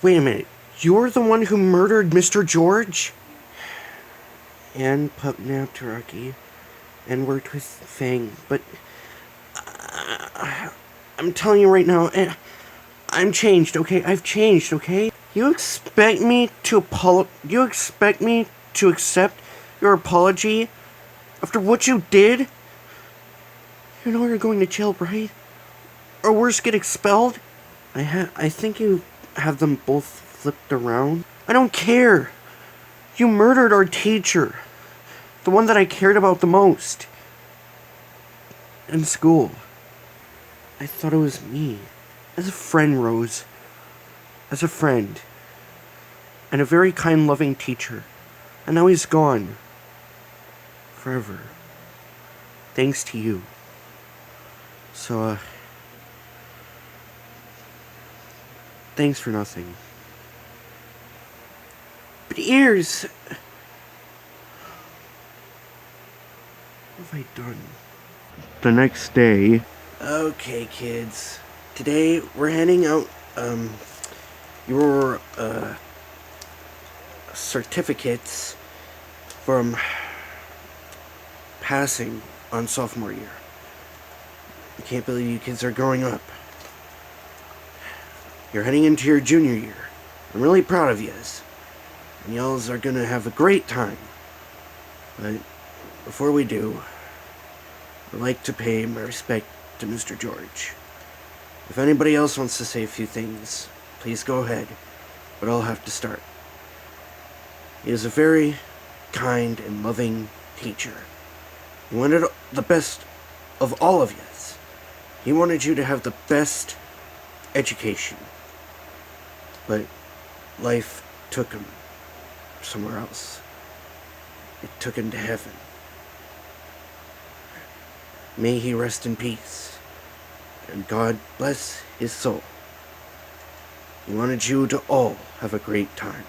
Wait a minute. You're the one who murdered Mr. Goerge? And pup-napped Rocky and worked with Fang, but I'm telling you right now, I'm changed, okay? I've changed, okay? You expect me to accept your apology after what you did? You know you're going to jail, right? Or worse, get expelled? I think you have them both flipped around. I don't care. You murdered our teacher. The one that I cared about the most. In school. I thought it was me. As a friend, Rose. As a friend. And a very kind, loving teacher. And now he's gone. Forever. Thanks to you. So, thanks for nothing. But ears! What have I done? The next day. Okay, kids. Today we're handing out your certificates from passing on sophomore year. I can't believe you kids are growing up. You're heading into your junior year. I'm really proud of yous. And y'alls are gonna have a great time. But before we do, I'd like to pay my respect to Mr. Goerge. If anybody else wants to say a few things, please go ahead, but I'll have to start. He is a very kind and loving teacher. He wanted the best of all of yous. He wanted you to have the best education. But life took him somewhere else. It took him to heaven. May he rest in peace, and God bless his soul. He wanted you to all have a great time.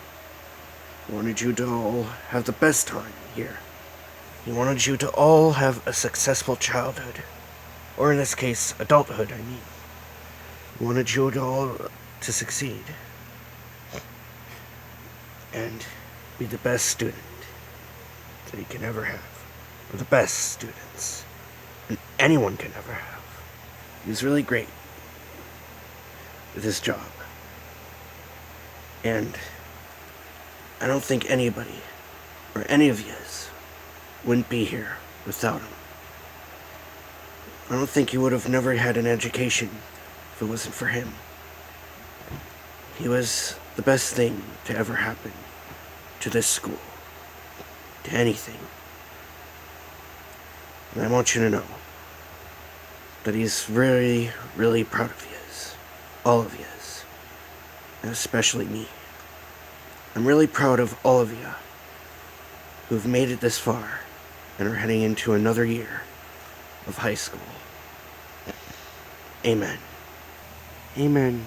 He wanted you to all have the best time here. He wanted you to all have a successful childhood, or in this case, adulthood, I mean. He wanted you to all to succeed, and be the best student that he can ever have. Or the best students that anyone can ever have. He was really great with his job. And I don't think anybody, or any of yous, wouldn't be here without him. I don't think you would have never had an education if it wasn't for him. He was the best thing to ever happen to this school, to anything. And I want you to know that he's really, really proud of yous. All of yous. And especially me. I'm really proud of all of you who've made it this far and are heading into another year of high school. Amen. Amen.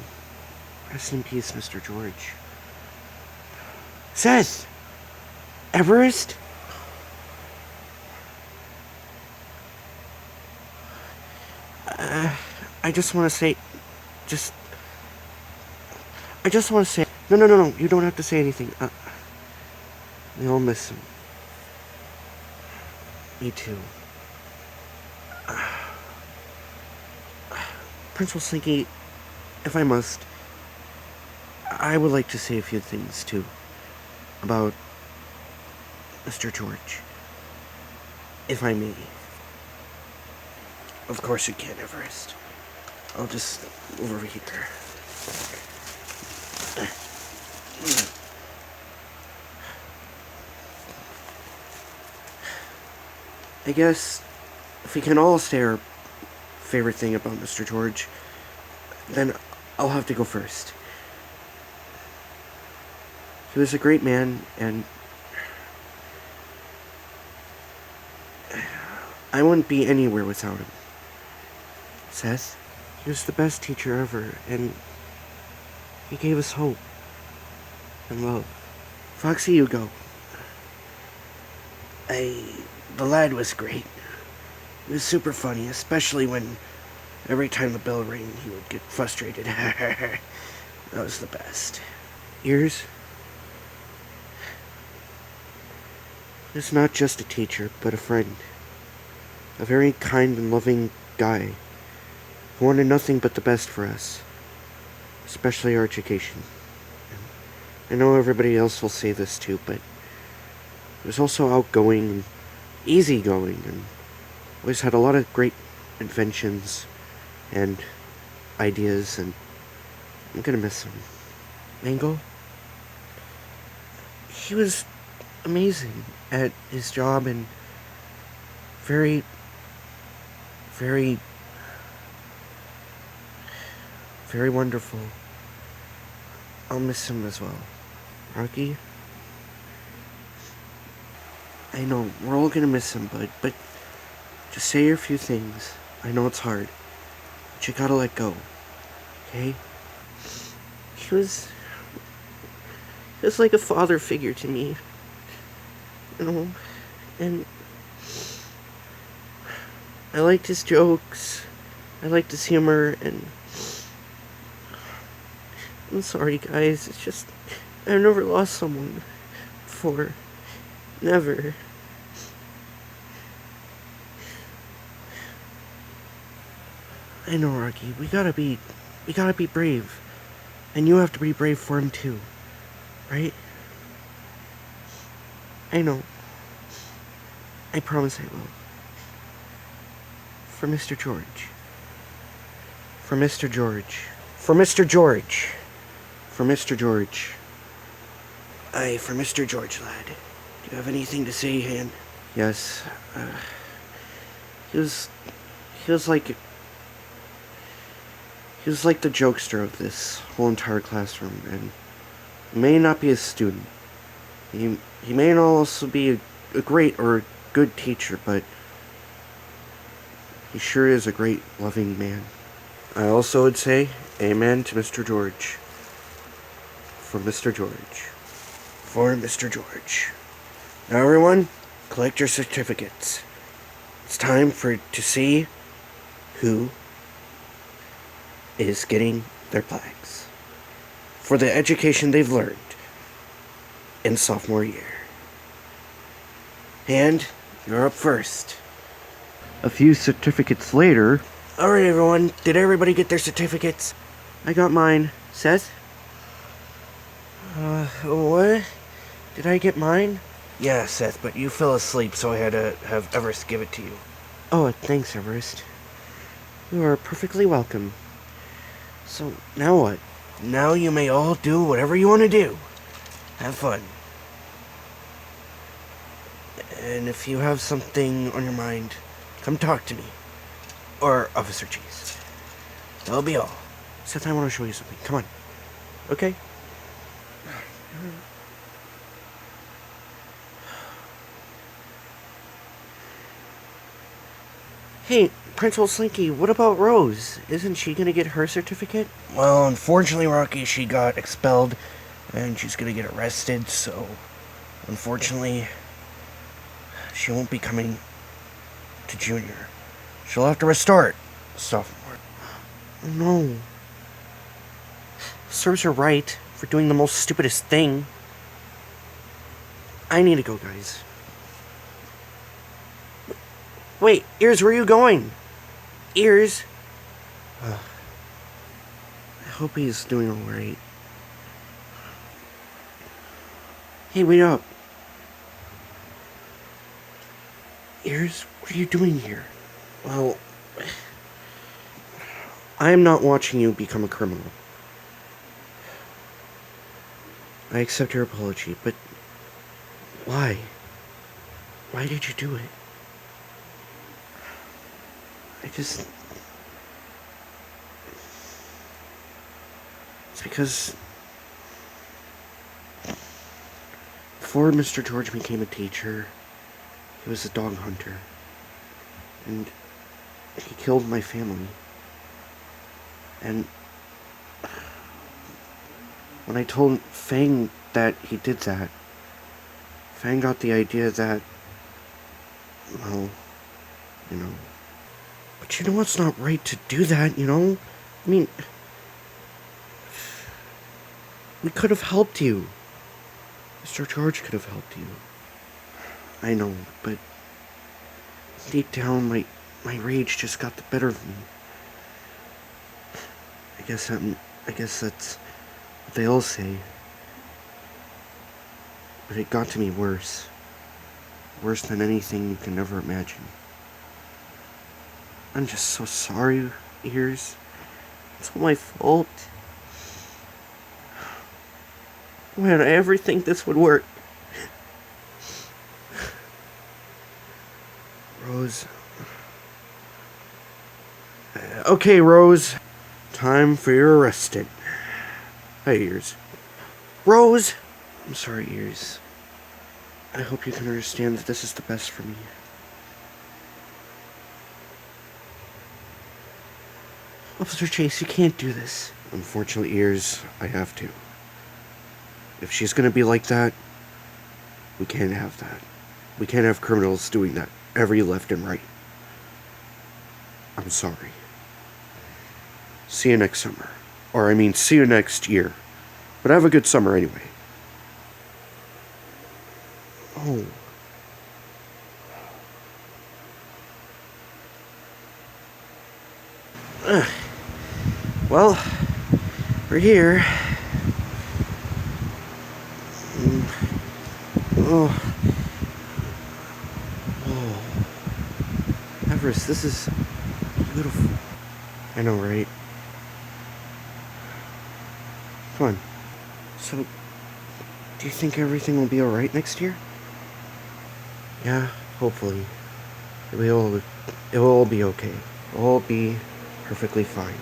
Rest in peace, Mr. Goerge. Seth! Everest? I just want to say... I just want to say... No. You don't have to say anything. We all miss him. Me too. Principal Slinky, if I must, I would like to say a few things, too, about Mr. Goerge, if I may. Of course you can, Everest. I'll just move over here. I guess if we can all say our favorite thing about Mr. Goerge, then I'll have to go first. He was a great man, and I wouldn't be anywhere without him. Seth, he was the best teacher ever, and he gave us hope and love. Foxy, you go. The lad was great. He was super funny, especially when every time the bell rang, he would get frustrated. That was the best. Ears is not just a teacher, but a friend. A very kind and loving guy who wanted nothing but the best for us, especially our education. I know everybody else will say this too, but he was also outgoing and easygoing, and always had a lot of great inventions and ideas, and I'm gonna miss him. Mango? He was amazing at his job and very, very, very wonderful. I'll miss him as well. Rocky? I know, we're all gonna miss him, bud, but just say a few things. I know it's hard, but you gotta let go, okay? He was like a father figure to me, you know, and I liked his jokes, I liked his humor, and I'm sorry, guys, it's just, I've never lost someone before. Never. I know, Rocky, we gotta be brave. And you have to be brave for him too, right? I know. I promise I will. For Mr. George. For Mr. George. For Mr. George. For Mr. George. Aye, for Mr. George, lad. Do you have anything to say, Han? Yes. He was like the jokester of this whole entire classroom, and he may not be a student. He may not also be a great or a good teacher, but he sure is a great, loving man. I also would say, amen to Mr. George. For Mr. George. For Mr. George. Now everyone, collect your certificates. It's time to see who is getting their plaques for the education they've learned in sophomore year. And you're up first. A few certificates later. Alright everyone, did everybody get their certificates? I got mine. Seth? What? Did I get mine? Yeah, Seth, but you fell asleep, so I had to have Everest give it to you. Oh, thanks, Everest. You are perfectly welcome. So, now what? Now you may all do whatever you want to do. Have fun. And if you have something on your mind, come talk to me. Or Officer Cheese. That'll be all. Seth, I want to show you something. Come on. Okay? Hey, Principal Slinky, what about Rose? Isn't she gonna get her certificate? Well, unfortunately, Rocky, she got expelled, and she's gonna get arrested, so unfortunately, she won't be coming to junior. She'll have to restart sophomore. No. Serves her right for doing the most stupidest thing. I need to go, guys. Wait, Ears, where are you going? Ears? I hope he's doing alright. Hey, wait up. Ears, what are you doing here? Well, I am not watching you become a criminal. I accept your apology, but why? Why did you do it? It's because before Mr. George became a teacher, he was a dog hunter. And he killed my family. And when I told Fang that he did that, Fang got the idea that, well, you know. But you know it's not right to do that, you know? I mean, We could have helped you. Mr. Goerge could have helped you. I know, but deep down, my rage just got the better of me. I guess that's what they all say. But it got to me worse. Worse than anything you can ever imagine. I'm just so sorry, Ears. It's all my fault. Why did I ever think this would work? Rose. Okay, Rose. Time for your arresting. Hey, Ears. Rose! I'm sorry, Ears. I hope you can understand that this is the best for me. Officer Chase, you can't do this. Unfortunately, Ears, I have to. If she's gonna be like that, we can't have that. We can't have criminals doing that every left and right. I'm sorry. See you next summer. Or, see you next year. But have a good summer anyway. Oh. Well, we're here. Oh. Everest, this is beautiful. I know, right? Come on. So, do you think everything will be alright next year? Yeah, hopefully. It will all be okay. It'll all be perfectly fine.